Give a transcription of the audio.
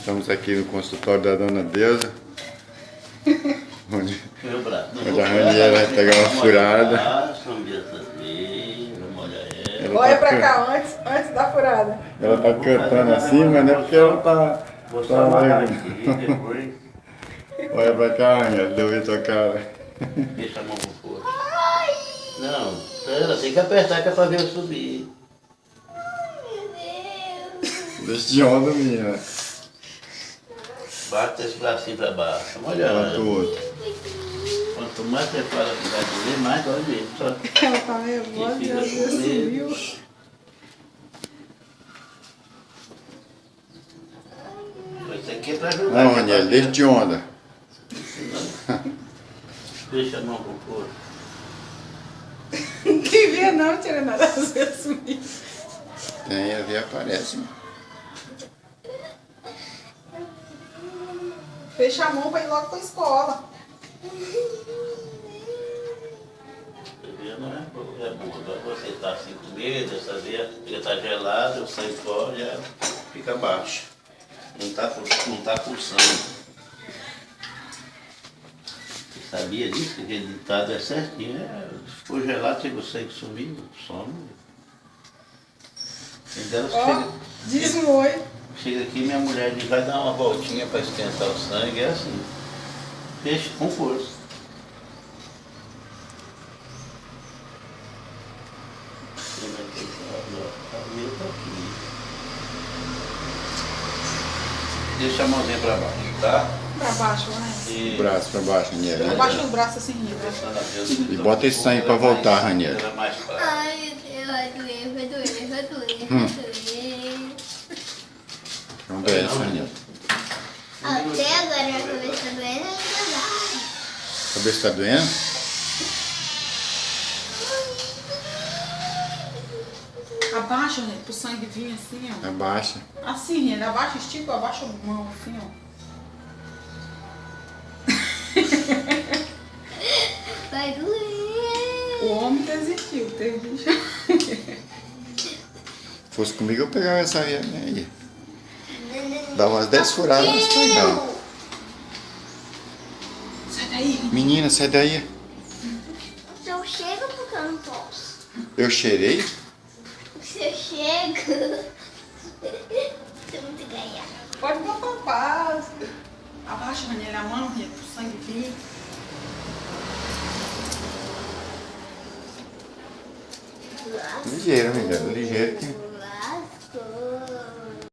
Estamos aqui no consultório da Dona Deusa, onde a Raniera vai pegar uma furada. Olha pra cá antes da furada. Ela tá cantando assim, mas não é porque ela tá... Olha pra cá, Raniera, deu ver tua cara. Deixa a mão pro fogo. Não, pera, tem que apertar que é pra ver eu subir. Deixa de onda, menina. Bate esse bracinho pra baixo. Olha, Bota o outro. quanto mais você fala que vai doer, mais dói mesmo. Só Ela tá nervosa e às vezes subiu. isso aqui é pra ajudar. Não, Raniera, deixa de onda. Deixa a mão pro fogo. Não devia não, tia Renata, às vezes subiu. Tem, a ver aparece. Fecha a mão pra ir logo pra escola. Não é bom. Agora você tá assim com medo, essa veia tá gelada, eu saio fora, já fica baixo. Não tá pulsando. Você sabia disso? Que aquele ditado é certinho. Se for gelado, chega o sangue sumindo, some. Ó, desmoe. Chega aqui, minha mulher diz, vai dar uma voltinha para esquentar o sangue, é assim. Fecha com força. Deixa a mãozinha para baixo, tá? Pra baixo, né? O braço pra baixo, Raniera. Abaixa os braços assim, Rita. E bota esse sangue pra voltar, Raniera. Era mais fácil. Ai, vai doer. Não doer essa, Raniera. Até agora a cabeça tá doendo, ainda vai. A cabeça tá doendo? Abaixa, né? Pro sangue vir assim, ó. Abaixa. Assim, ele abaixa, estica, abaixa a mão assim, ó. Vai doer. O homem desistiu, teve que... Se fosse comigo, eu pegava essa aí. Dava umas 10 furadas, mas pegava. Sai daí. Menina, sai daí. Eu chego porque eu não posso. Eu cheirei? Se eu chego, você não tem que ganhar. Pode botar um passo. Abaixa, Raniera, a mão, Rita, pro sangue vir. Ligeiro, amiga. Ligeiro que...